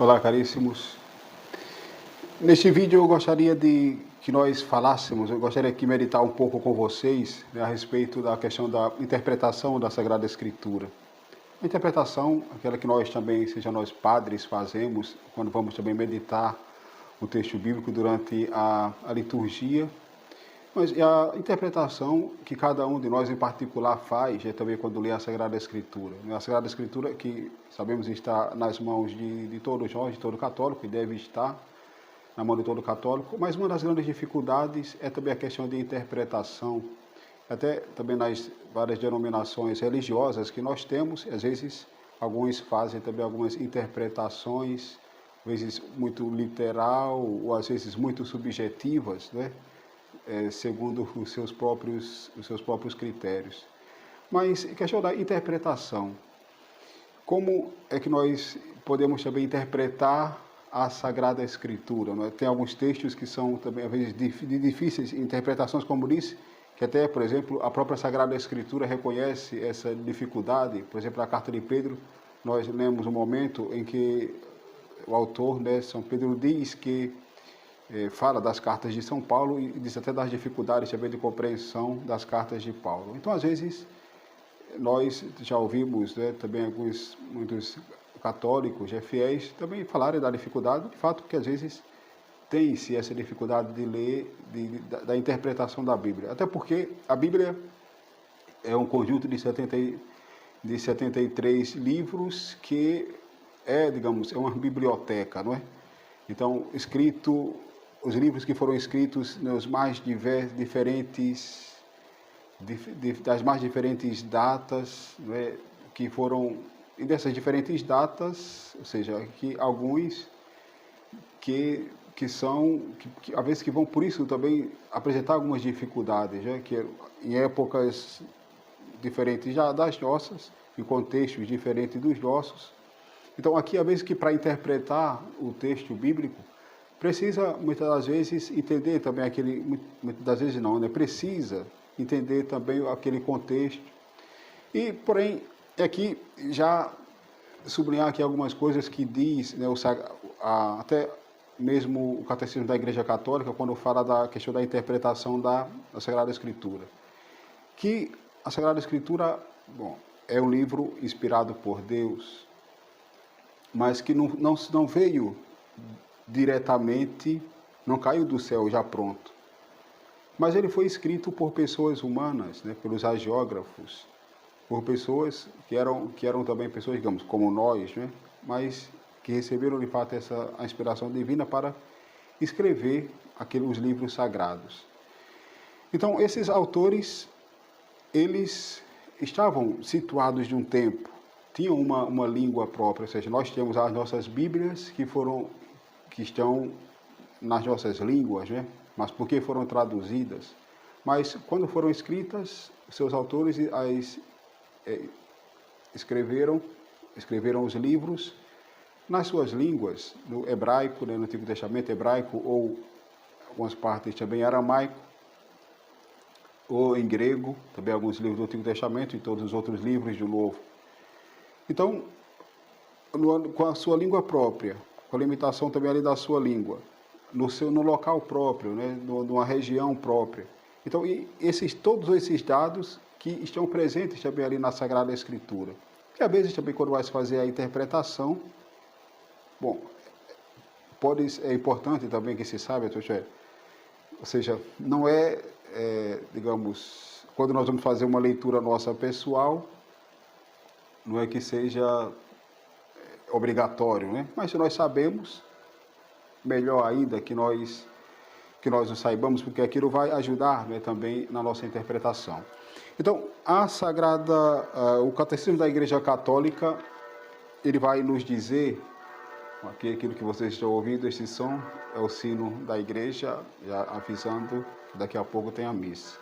Olá, caríssimos. Neste vídeo eu gostaria de que nós falássemos, eu gostaria de meditar um pouco com vocês, né, a respeito da questão da interpretação da Sagrada Escritura. A interpretação, aquela que nós também, seja nós padres, fazemos, quando vamos também meditar o texto bíblico durante a liturgia, mas a interpretação que cada um de nós em particular faz é também quando lê a Sagrada Escritura. A Sagrada Escritura, que sabemos está nas mãos de todos nós, de todo católico, e deve estar na mão de todo católico, mas uma das grandes dificuldades é também a questão de interpretação, até também nas várias denominações religiosas que nós temos, às vezes alguns fazem também algumas interpretações, às vezes muito literal, ou às vezes muito subjetivas, né? Segundo os seus próprios critérios. Mas questão da interpretação, como é que nós podemos também interpretar a Sagrada Escritura? Não é? Tem alguns textos que são também, às vezes, de difíceis interpretações, como disse, que até, por exemplo, a própria Sagrada Escritura reconhece essa dificuldade. Por exemplo, a carta de Pedro, nós lemos um momento em que o autor, né, São Pedro, diz que fala das cartas de São Paulo e diz até das dificuldades também de compreensão das cartas de Paulo. Então, às vezes, nós já ouvimos, né, também muitos católicos, fiéis, também falarem da dificuldade, de fato, que às vezes tem-se essa dificuldade de ler, da interpretação da Bíblia. Até porque a Bíblia é um conjunto de 73 livros que digamos, é uma biblioteca, não é? Então, os livros que foram escritos nos mais diferentes, das mais diferentes datas, né, que foram, e dessas diferentes datas, ou seja, que alguns que às vezes que vão por isso também apresentar algumas dificuldades, né, que em épocas diferentes já das nossas, em contextos diferentes dos nossos. Então, aqui, às vezes, que para interpretar o texto bíblico, precisa, muitas das vezes, entender também muitas das vezes não, né? Precisa entender também aquele contexto. E, porém, aqui já sublinhar aqui algumas coisas que diz, né, até mesmo o Catecismo da Igreja Católica, quando fala da questão da interpretação da Sagrada Escritura. Que a Sagrada Escritura, é um livro inspirado por Deus, mas que não veio diretamente, não caiu do céu já pronto. Mas ele foi escrito por pessoas humanas, né, pelos hagiógrafos, por pessoas que eram também pessoas, digamos, como nós, né, mas que receberam de fato a inspiração divina para escrever os livros sagrados. Então, esses autores, eles estavam situados de um tempo, tinham uma língua própria, ou seja, nós temos as nossas Bíblias que estão nas nossas línguas, né? Mas por que foram traduzidas? Mas quando foram escritas, seus autores escreveram os livros nas suas línguas, no hebraico, né, no Antigo Testamento hebraico, ou algumas partes também aramaico, ou em grego, também alguns livros do Antigo Testamento e todos os outros livros do Novo. Então, com a sua língua própria, com a limitação também ali da sua língua, no local próprio, né, numa região própria. Então, todos esses dados que estão presentes também ali na Sagrada Escritura. Que às vezes também quando vai se fazer a interpretação, é importante também que se saiba, ou seja, não digamos, quando nós vamos fazer uma leitura nossa pessoal, não é que seja obrigatório, né? Mas se nós sabemos, melhor ainda que nós o saibamos, porque aquilo vai ajudar, né, também na nossa interpretação. Então, o Catecismo da Igreja Católica, ele vai nos dizer, aqui aquilo que vocês estão ouvindo, esse som é o sino da igreja, já avisando que daqui a pouco tem a missa.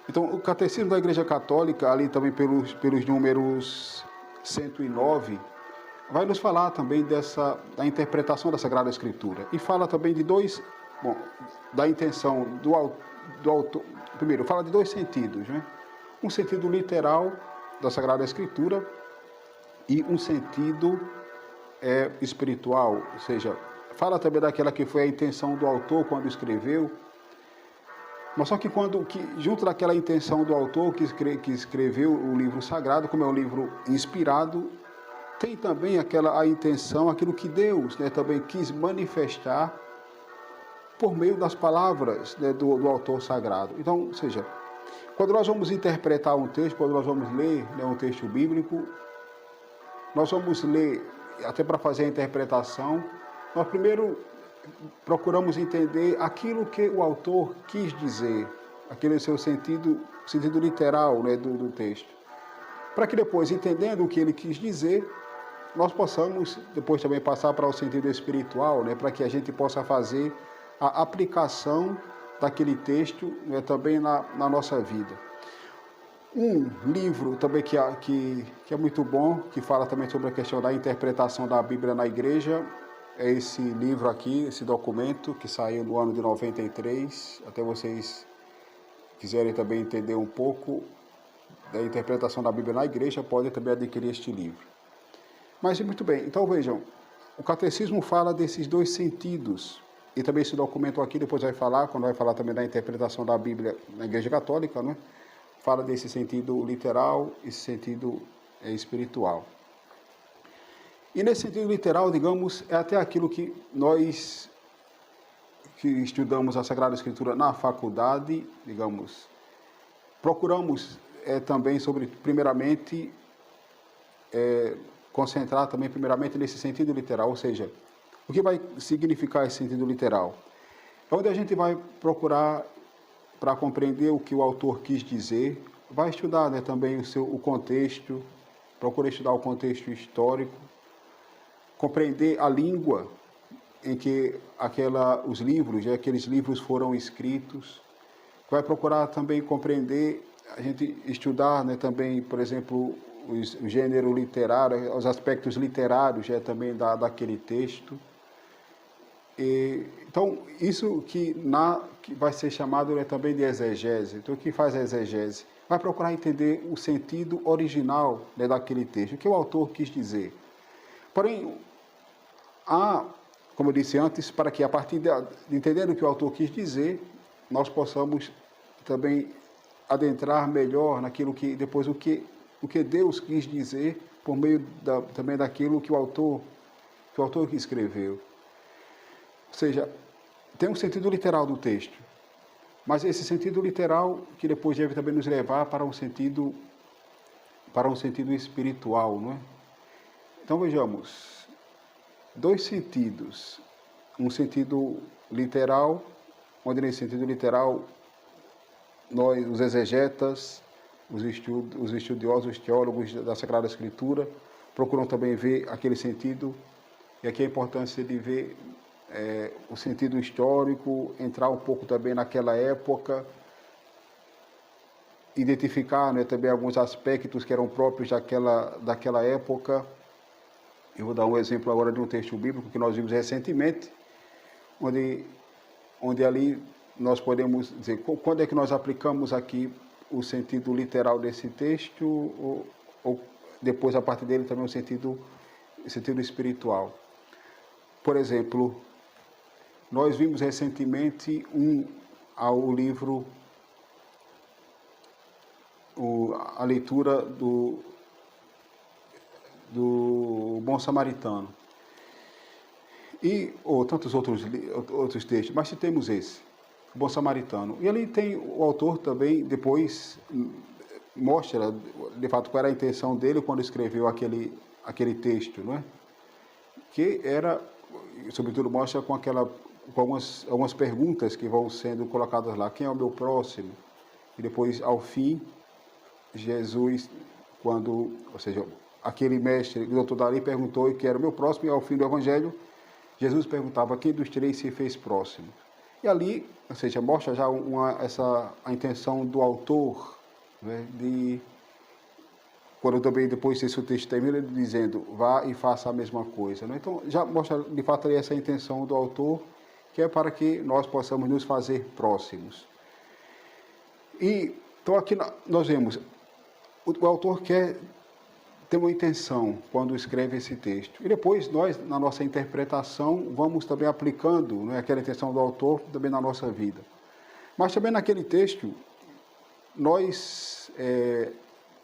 Então, o Catecismo da Igreja Católica, ali também pelos números 109, vai nos falar também da interpretação da Sagrada Escritura. E fala também da intenção do autor. Primeiro, fala de dois sentidos, né? Um sentido literal da Sagrada Escritura e um sentido é espiritual, ou seja, fala também daquela que foi a intenção do autor quando escreveu, mas só que junto daquela intenção do autor que escreveu o livro sagrado, como é um livro inspirado, tem também a intenção, aquilo que Deus, né, também quis manifestar por meio das palavras, né, do autor sagrado. Então, ou seja, quando nós vamos interpretar um texto, quando nós vamos ler, né, um texto bíblico, nós vamos ler, até para fazer a interpretação, nós primeiro procuramos entender aquilo que o autor quis dizer, aquele seu sentido literal, né, do texto. Para que depois, entendendo o que ele quis dizer, nós possamos depois também passar para o sentido espiritual, né, para que a gente possa fazer a aplicação daquele texto, né, também na nossa vida. Um livro também que é muito bom, que fala também sobre a questão da interpretação da Bíblia na igreja, é esse livro aqui, esse documento que saiu no ano de 93, até vocês quiserem também entender um pouco da interpretação da Bíblia na igreja, podem também adquirir este livro. Mas muito bem, então vejam, o catecismo fala desses dois sentidos, e também esse documento aqui depois vai falar, quando vai falar também da interpretação da Bíblia na igreja católica, né? Fala desse sentido literal e esse sentido espiritual. E nesse sentido literal, digamos, é até aquilo que nós que estudamos a Sagrada Escritura na faculdade, digamos, procuramos também primeiramente, concentrar também primeiramente nesse sentido literal, ou seja, o que vai significar esse sentido literal? É onde a gente vai procurar, para compreender o que o autor quis dizer, vai estudar, né, também o contexto, procura estudar o contexto histórico, compreender a língua em que os livros, aqueles livros foram escritos, vai procurar também compreender, a gente estudar, né, também, por exemplo, o gênero literário, os aspectos literários também daquele texto. Então, isso que vai ser chamado, né, também de exegese. Então, o que faz a exegese? Vai procurar entender o sentido original, né, daquele texto, o que o autor quis dizer. Porém, como eu disse antes, para que a partir de entender o que o autor quis dizer, nós possamos também adentrar melhor naquilo que depois o que Deus quis dizer por meio também daquilo que o autor que escreveu. Ou seja, tem um sentido literal do texto, mas esse sentido literal que depois deve também nos levar para um sentido espiritual, não é? Então vejamos, dois sentidos, um sentido literal, onde nesse sentido literal nós, os exegetas, os estudiosos, os teólogos da Sagrada Escritura, procuram também ver aquele sentido, e aqui a importância de ver o sentido histórico, entrar um pouco também naquela época, identificar, né, também alguns aspectos que eram próprios daquela época. Eu vou dar um exemplo agora de um texto bíblico que nós vimos recentemente, onde ali nós podemos dizer quando é que nós aplicamos aqui o sentido literal desse texto, ou depois, a partir dele, também o sentido espiritual. Por exemplo, nós vimos recentemente ao livro, a leitura do Bom Samaritano, ou tantos outros textos, mas citemos esse, o Bom Samaritano. E ali tem o autor também, depois mostra, de fato, qual era a intenção dele quando escreveu aquele texto, não é? Que era, sobretudo, mostra com algumas perguntas que vão sendo colocadas lá. Quem é o meu próximo? E depois, ao fim, Jesus, ou seja, aquele mestre, o doutor Dalí, perguntou que era o meu próximo, e ao fim do Evangelho, Jesus perguntava quem dos três se fez próximo. E ali, ou seja, mostra já a intenção do autor, né, quando também depois esse texto termina dizendo, vá e faça a mesma coisa, né? Então já mostra de fato ali essa intenção do autor, que é para que nós possamos nos fazer próximos. Então aqui nós vemos, o autor quer tem uma intenção quando escreve esse texto. E depois nós, na nossa interpretação, vamos também aplicando, né, aquela intenção do autor também na nossa vida. Mas também naquele texto, nós,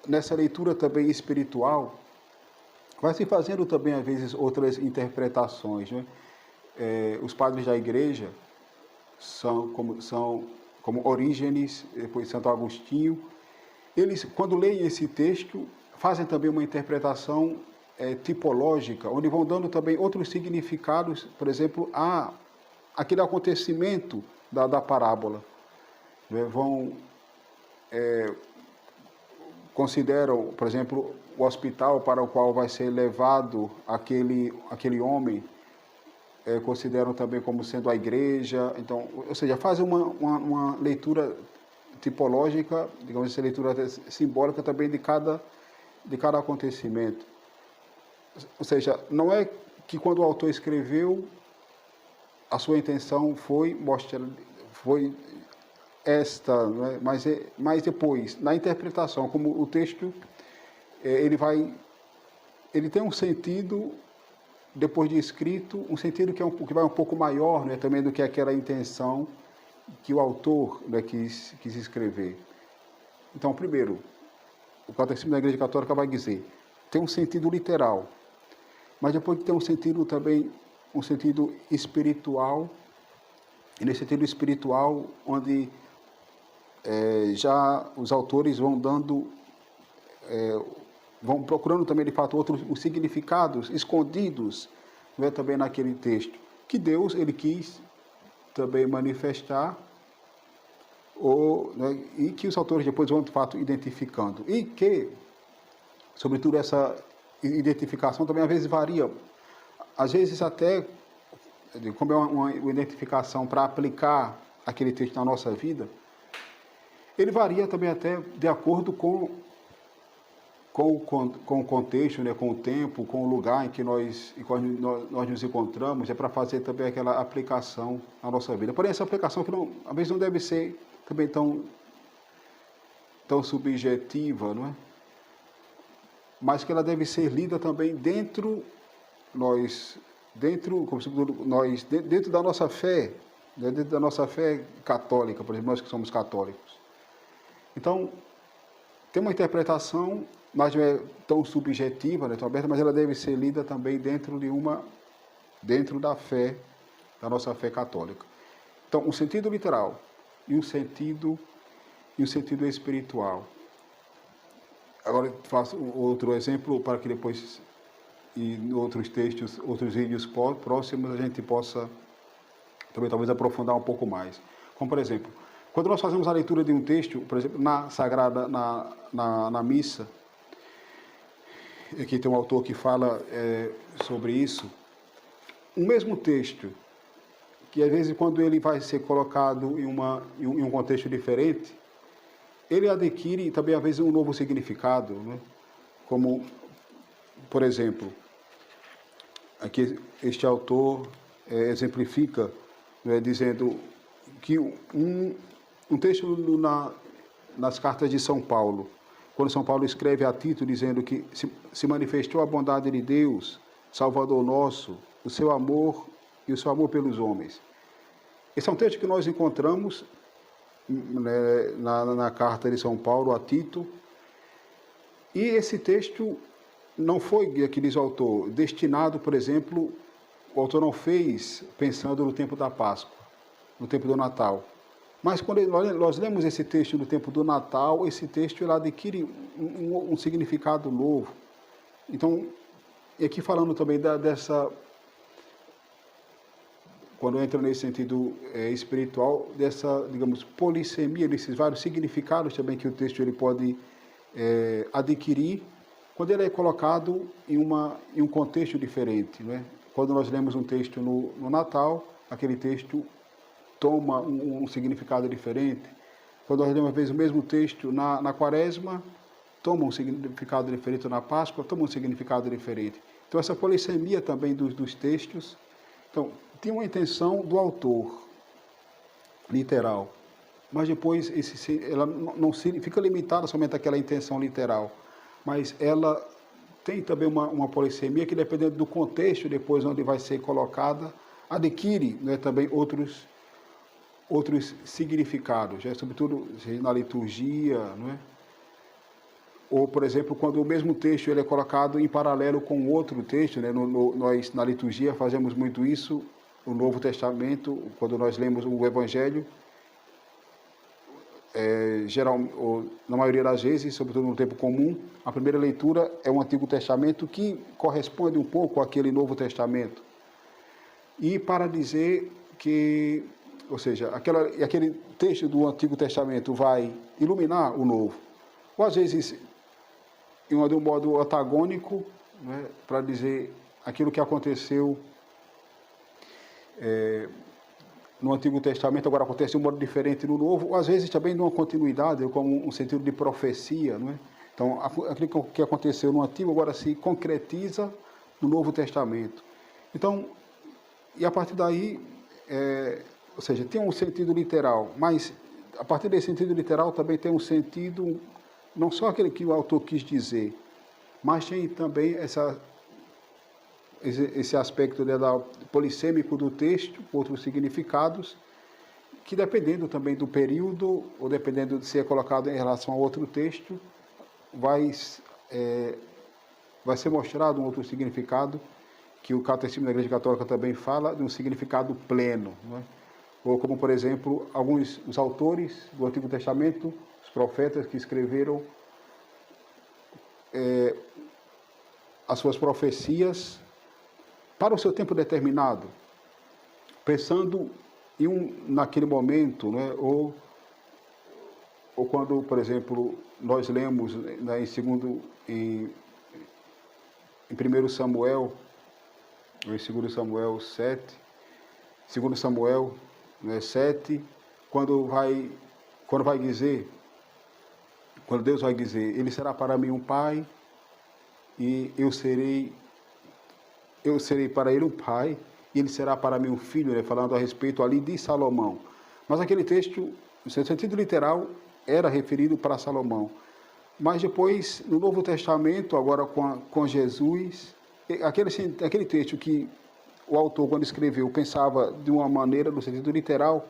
nessa leitura também espiritual, vai se fazendo também, às vezes, outras interpretações. Né? Os padres da igreja são como Orígenes, depois Santo Agostinho. Eles, quando leem esse texto, fazem também uma interpretação tipológica, onde vão dando também outros significados, por exemplo, aquele acontecimento da parábola. Né? Consideram, por exemplo, o hospital para o qual vai ser levado aquele homem, consideram também como sendo a igreja. Então, ou seja, fazem uma leitura tipológica, digamos assim, leitura simbólica também de cada acontecimento. Ou seja, não é que quando o autor escreveu, a sua intenção foi esta, né? Mas depois, na interpretação, como o texto, ele tem um sentido, depois de escrito, um sentido que vai um pouco maior, né, também do que aquela intenção que o autor, né, quis escrever. Então, primeiro, o Catecismo da Igreja Católica vai dizer, tem um sentido literal, mas depois tem um sentido também, um sentido espiritual, e nesse sentido espiritual, onde já os autores vão vão procurando também, de fato, outros os significados escondidos, né, também naquele texto, que Deus, ele quis também manifestar, né, e que os autores depois vão, de fato, identificando. E que, sobretudo, essa identificação também às vezes varia, às vezes até, como é uma identificação para aplicar aquele texto na nossa vida, ele varia também até de acordo com o contexto, né, com o tempo, com o lugar em que nós nos encontramos, para fazer também aquela aplicação na nossa vida. Porém, essa aplicação que às vezes não deve ser também tão subjetiva, não é? Mas que ela deve ser lida também dentro da nossa fé, né, dentro da nossa fé católica, por exemplo, nós que somos católicos. Então, tem uma interpretação, mas não é tão subjetiva, né, tão aberta, mas ela deve ser lida também dentro da fé, da nossa fé católica. Então, um sentido literal e um sentido espiritual. Agora eu faço outro exemplo para que depois, em outros textos, outros vídeos próximos, a gente possa também talvez aprofundar um pouco mais. Como, por exemplo, quando nós fazemos a leitura de um texto, por exemplo, na missa, aqui tem um autor que fala sobre isso, o mesmo texto, que às vezes quando ele vai ser colocado em um contexto diferente, ele adquire também às vezes um novo significado, né? Como, por exemplo, aqui este autor exemplifica, né, dizendo que um texto nas cartas de São Paulo, quando São Paulo escreve a Tito dizendo que se manifestou a bondade de Deus, Salvador nosso, o seu amor e o seu amor pelos homens. Esse é um texto que nós encontramos, né, na carta de São Paulo a Tito, e esse texto não foi, aqui diz o autor, destinado, por exemplo, o autor não fez pensando no tempo da Páscoa, no tempo do Natal. Mas quando nós lemos esse texto no tempo do Natal, esse texto ele adquire um significado novo. Então, e aqui falando também dessa, quando entra nesse sentido espiritual, dessa, digamos, polissemia, desses vários significados também que o texto ele pode adquirir, quando ele é colocado em um contexto diferente, né? Quando nós lemos um texto no Natal, aquele texto toma um significado diferente. Quando nós lemos, às vezes, o mesmo texto na Quaresma, toma um significado diferente. Na Páscoa, toma um significado diferente. Então, essa polissemia também dos textos. Então, tem uma intenção do autor, literal, mas depois ela não fica limitada somente àquela intenção literal, mas ela tem também uma polissemia que, dependendo do contexto, depois onde vai ser colocada, adquire, né, também outros significados, né, sobretudo na liturgia, não é? Ou, por exemplo, quando o mesmo texto ele é colocado em paralelo com outro texto, né? Nós, na liturgia, fazemos muito isso, o Novo Testamento, quando nós lemos o Evangelho, ou, na maioria das vezes, sobretudo no tempo comum, a primeira leitura é o Antigo Testamento, que corresponde um pouco àquele Novo Testamento. E para dizer que, ou seja, aquele texto do Antigo Testamento vai iluminar o Novo. Ou às vezes de um modo antagônico, né, para dizer aquilo que aconteceu no Antigo Testamento, agora acontece de um modo diferente no Novo, ou às vezes também de uma continuidade, como um sentido de profecia. Não é? Então, aquilo que aconteceu no Antigo agora se concretiza no Novo Testamento. Então, e a partir daí, ou seja, tem um sentido literal, mas a partir desse sentido literal também tem um sentido, não só aquele que o autor quis dizer, mas tem também esse aspecto, né, polissêmico do texto, outros significados, que dependendo também do período, ou dependendo de ser colocado em relação a outro texto, vai ser mostrado um outro significado, que o Catecismo da Igreja Católica também fala, de um significado pleno. Não é? Ou como, por exemplo, os autores do Antigo Testamento, os profetas que escreveram as suas profecias para o seu tempo determinado, pensando naquele momento, né? ou quando, por exemplo, nós lemos, né, em 1 Samuel, ou em 2 Samuel 7, 2 Samuel, né, 7, quando Deus vai dizer, ele será para mim um pai, e eu serei para ele um pai, e ele será para mim um filho, né, falando a respeito ali de Salomão. Mas aquele texto, no seu sentido literal, era referido para Salomão. Mas depois, no Novo Testamento, agora com Jesus, aquele texto que o autor, quando escreveu, pensava de uma maneira, no sentido literal,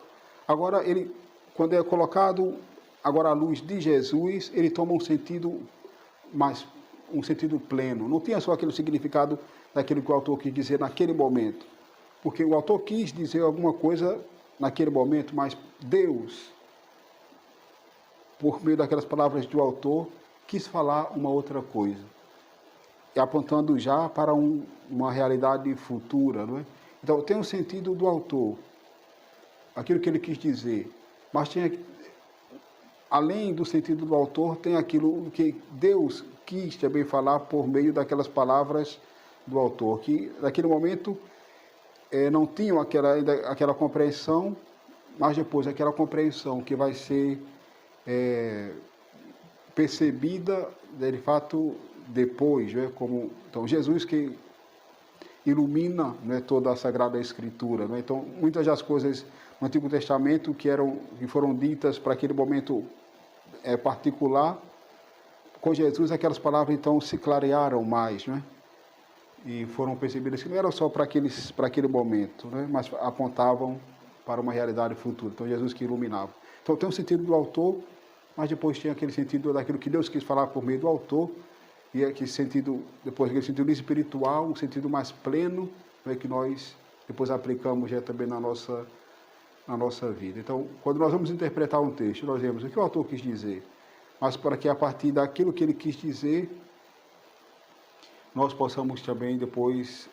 agora ele, quando é colocado agora à luz de Jesus, ele toma um sentido pleno. Não tinha só aquele significado daquilo que o autor quis dizer naquele momento. Porque o autor quis dizer alguma coisa naquele momento, mas Deus, por meio daquelas palavras do autor, quis falar uma outra coisa. E apontando já para uma realidade futura. Não é? Então, tem um sentido do autor, aquilo que ele quis dizer. Mas além do sentido do autor, tem aquilo que Deus quis também falar por meio daquelas palavras do autor, que naquele momento não tinham aquela compreensão, mas depois aquela compreensão que vai ser percebida, de fato, depois, né? Então, Jesus que ilumina, né, toda a Sagrada Escritura. Né? Então, muitas das coisas no Antigo Testamento que foram ditas para aquele momento particular, com Jesus aquelas palavras então se clarearam mais, né? E foram percebidas que não eram só para aquele momento, né? Mas apontavam para uma realidade futura. Então, Jesus que iluminava. Então, tem o sentido do autor, mas depois tem aquele sentido daquilo que Deus quis falar por meio do autor, e aquele sentido, depois aquele sentido espiritual, um sentido mais pleno, né, que nós depois aplicamos já também na nossa vida. Então, quando nós vamos interpretar um texto, nós vemos o que o autor quis dizer, mas para que a partir daquilo que ele quis dizer, nós possamos também depois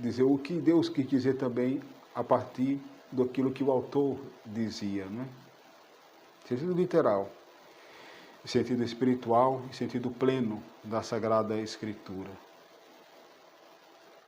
dizer o que Deus quis dizer também a partir daquilo que o autor dizia, né? Sentido literal, sentido espiritual e sentido pleno da Sagrada Escritura.